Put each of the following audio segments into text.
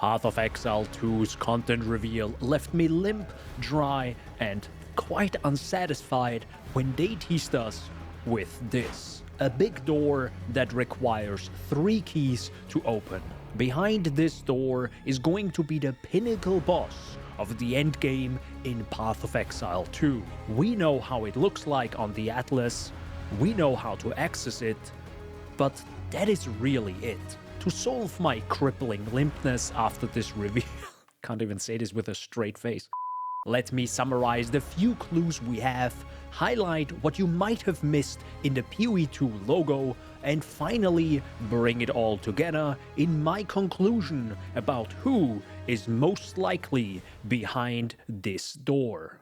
Path of Exile 2's content reveal left me limp, dry, and quite unsatisfied when they teased us with this. A big door that requires 3 keys to open. Behind this door is going to be the pinnacle boss of the endgame in Path of Exile 2. We know how it looks like on the Atlas, we know how to access it, but that is really it. To solve my crippling limpness after this reveal, can't even say this with a straight face. Let me summarize the few clues we have, highlight what you might have missed in the PoE 2 logo, and finally bring it all together in my conclusion about who is most likely behind this door.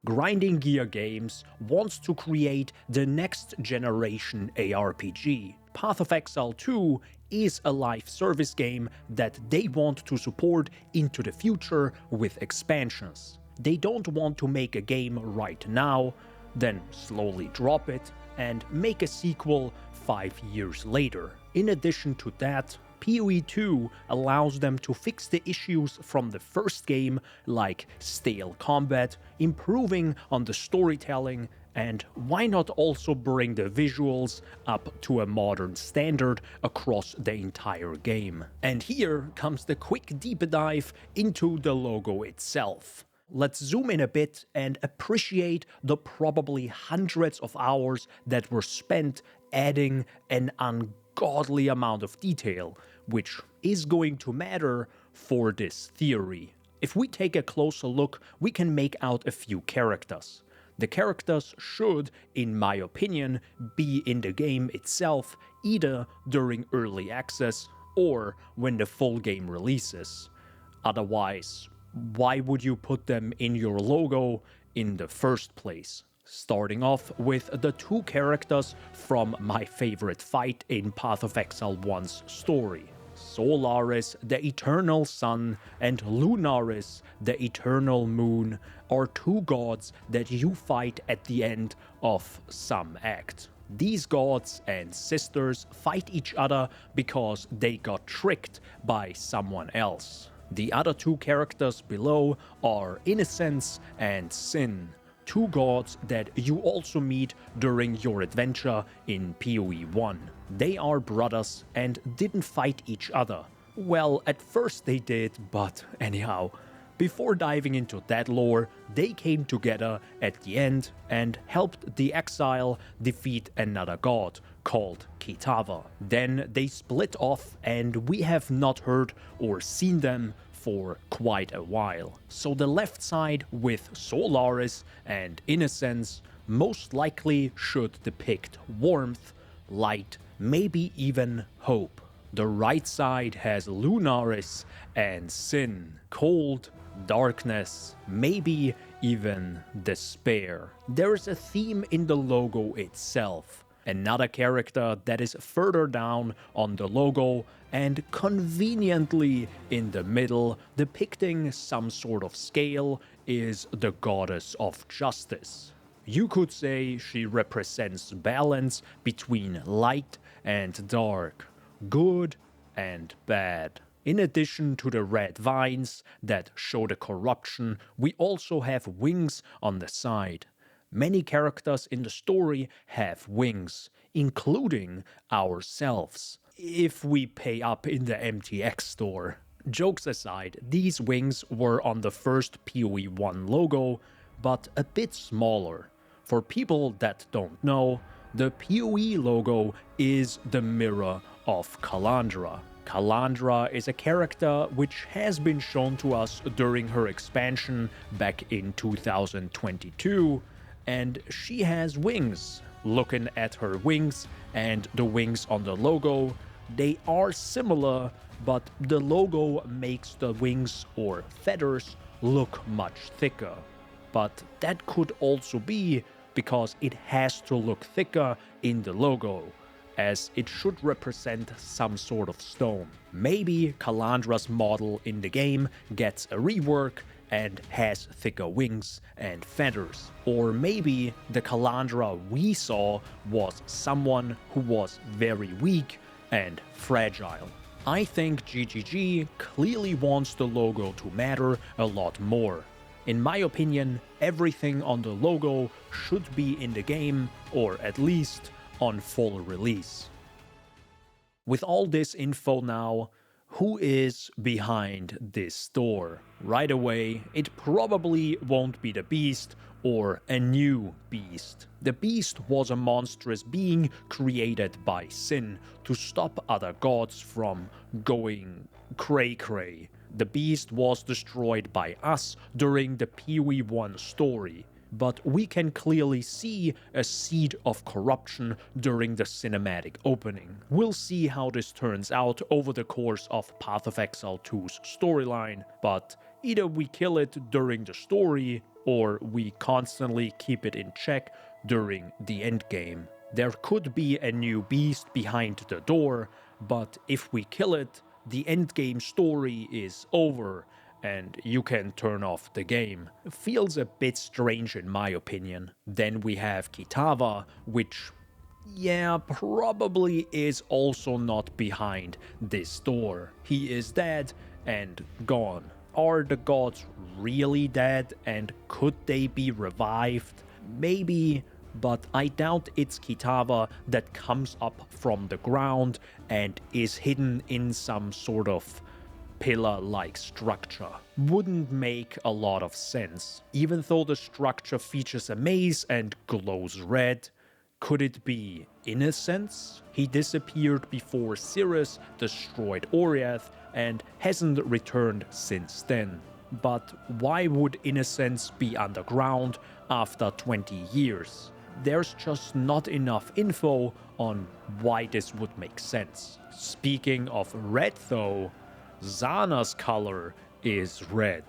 Grinding Gear Games wants to create the next generation ARPG. Path of Exile 2 is a live service game that they want to support into the future with expansions. They don't want to make a game right now, then slowly drop it and make a sequel 5 years later. In addition to that, PoE 2 allows them to fix the issues from the first game, like stale combat, improving on the storytelling, and why not also bring the visuals up to a modern standard across the entire game. And here comes the quick deep dive into the logo itself. Let's zoom in a bit and appreciate the probably hundreds of hours that were spent adding an ungodly amount of detail, which is going to matter for this theory. If we take a closer look, we can make out a few characters. The characters should, in my opinion, be in the game itself, either during early access or when the full game releases. Otherwise, why would you put them in your logo in the first place? Starting off with the 2 characters from my favorite fight in Path of Exile 1's story. Solaris, the Eternal Sun, and Lunaris, the Eternal Moon, are 2 gods that you fight at the end of some act. These gods and sisters fight each other because they got tricked by someone else. The other 2 characters below are Innocence and Sin, 2 gods that you also meet during your adventure in PoE 1. They are brothers and didn't fight each other. Well, at first they did, but anyhow. Before diving into that lore, they came together at the end and helped the Exile defeat another god called Kitava. Then they split off and we have not heard or seen them for quite a while. So the left side with Solaris and Innocence most likely should depict warmth, light, maybe even hope. The right side has Lunaris and Sin, cold, darkness, maybe even despair. There is a theme in the logo itself. Another character that is further down on the logo and conveniently in the middle, depicting some sort of scale, is the Goddess of Justice. You could say she represents balance between light and dark, good and bad. In addition to the red vines that show the corruption, we also have wings on the side. Many characters in the story have wings, including ourselves, if we pay up in the MTX store. Jokes aside, these wings were on the first PoE 1 logo, but a bit smaller. For people that don't know, the PoE logo is the mirror of Kalandra. Kalandra is a character which has been shown to us during her expansion back in 2022, and she has wings. Looking at her wings and the wings on the logo, they are similar, but the logo makes the wings or feathers look much thicker. But that could also be because it has to look thicker in the logo, as it should represent some sort of stone. Maybe Kalandra's model in the game gets a rework and has thicker wings and feathers. Or maybe the Kalandra we saw was someone who was very weak and fragile. I think GGG clearly wants the logo to matter a lot more. In my opinion, everything on the logo should be in the game, or at least on full release. With all this info now, who is behind this store? Right away, it probably won't be the Beast or a new beast. The Beast was a monstrous being created by sin to stop other gods from going cray-cray. The Beast was destroyed by us during the PoE 1 story, but we can clearly see a seed of corruption during the cinematic opening. We'll see how this turns out over the course of Path of Exile 2's storyline, but either we kill it during the story, or we constantly keep it in check during the endgame. There could be a new beast behind the door, but if we kill it, the endgame story is over and you can turn off the game. It feels a bit strange in my opinion. Then we have Kitava, which, yeah, probably is also not behind this door. He is dead and gone. Are the gods really dead and could they be revived? Maybe, but I doubt it's Kitava that comes up from the ground and is hidden in some sort of pillar-like structure. Wouldn't make a lot of sense. Even though the structure features a maze and glows red, could it be Innocence? He disappeared before Cirrus destroyed Oriath and hasn't returned since then. But why would Innocence be underground after 20 years? There's just not enough info on why this would make sense. Speaking of red though, Zana's color is red.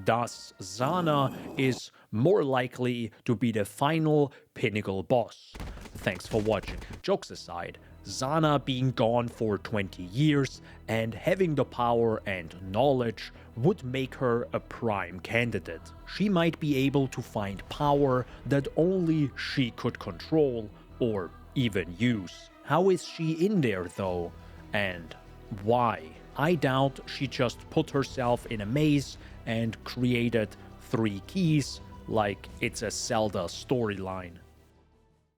Thus, Zana is more likely to be the final Pinnacle boss. Thanks for watching. Jokes aside, Zana being gone for 20 years and having the power and knowledge would make her a prime candidate. She might be able to find power that only she could control or even use. How is she in there though? And why? I doubt she just put herself in a maze and created 3 keys like it's a Zelda storyline.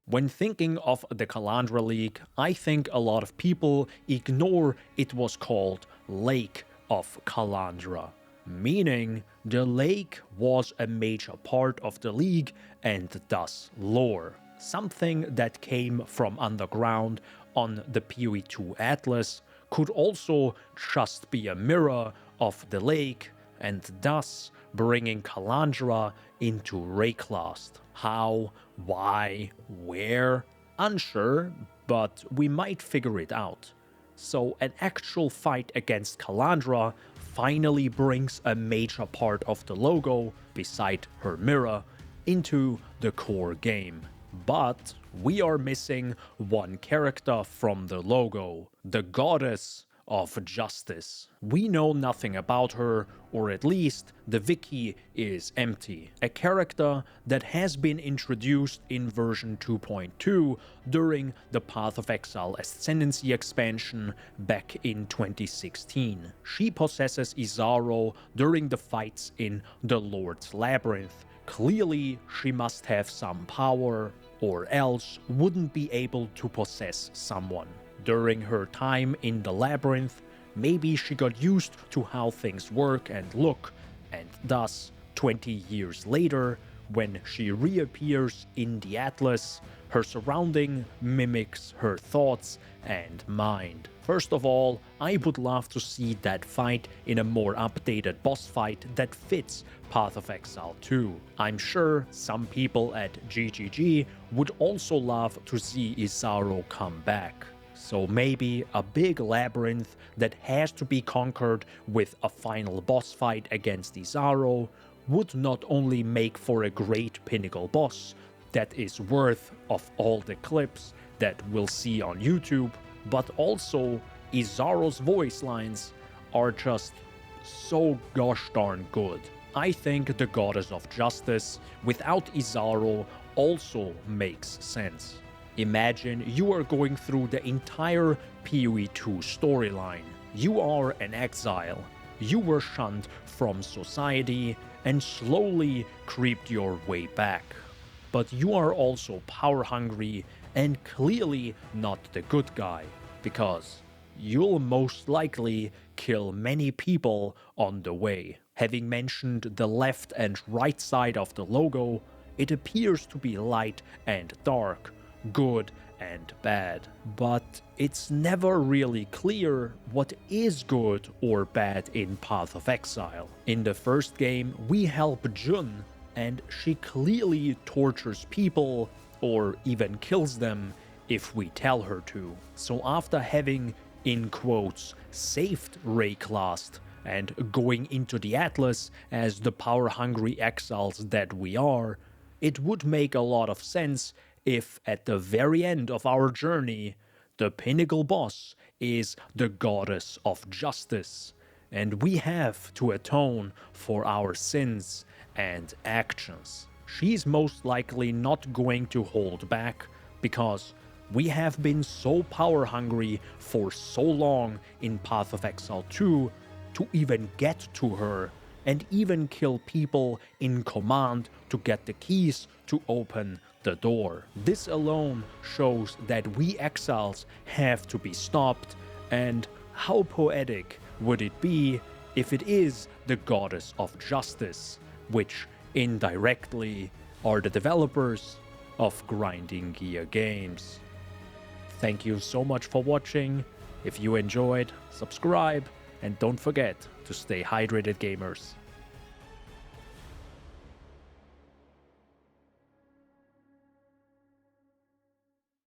When thinking of the Kalandra League, I think a lot of people ignore it was called Lake of Kalandra, meaning the lake was a major part of the league and thus lore. Something that came from underground on the PoE 2 Atlas could also just be a mirror of the lake and thus bringing Kalandra into Rayclast. How, why, where? Unsure, but we might figure it out. So an actual fight against Kalandra finally brings a major part of the logo, beside her mirror, into the core game. But we are missing one character from the logo, the Goddess of Justice. We know nothing about her, or at least the wiki is empty. A character that has been introduced in version 2.2 during the Path of Exile Ascendancy expansion back in 2016. She possesses Izaro during the fights in the Lord's Labyrinth. Clearly, she must have some power, or else wouldn't be able to possess someone. During her time in the labyrinth, maybe she got used to how things work and look, and thus, 20 years later, when she reappears in the Atlas, her surrounding mimics her thoughts and mind. First of all, I would love to see that fight in a more updated boss fight that fits Path of Exile 2. I'm sure some people at GGG would also love to see Izaro come back. So maybe a big labyrinth that has to be conquered with a final boss fight against Izaro would not only make for a great Pinnacle boss that is worth of all the clips that we'll see on YouTube, but also Izaro's voice lines are just so gosh darn good. I think the Goddess of Justice without Izaro also makes sense. Imagine you are going through the entire PoE 2 storyline. You are an exile. You were shunned from society and slowly creeped your way back. But you are also power hungry and clearly not the good guy, because you'll most likely kill many people on the way. Having mentioned the left and right side of the logo, it appears to be light and dark, good and bad. But it's never really clear what is good or bad in Path of Exile. In the first game, we help Jun, and she clearly tortures people or even kills them if we tell her to. So after having, in quotes, saved Rayclast and going into the Atlas as the power-hungry exiles that we are, it would make a lot of sense if at the very end of our journey, the pinnacle boss is the goddess of justice, and we have to atone for our sins and actions. She's most likely not going to hold back, because we have been so power hungry for so long in Path of Exile 2 to even get to her, and even kill people in command to get the keys to open the door. This alone shows that we exiles have to be stopped, and how poetic would it be if it is the goddess of justice, which indirectly are the developers of Grinding Gear games. Thank you so much for watching. If you enjoyed, subscribe, and don't forget to stay hydrated, gamers.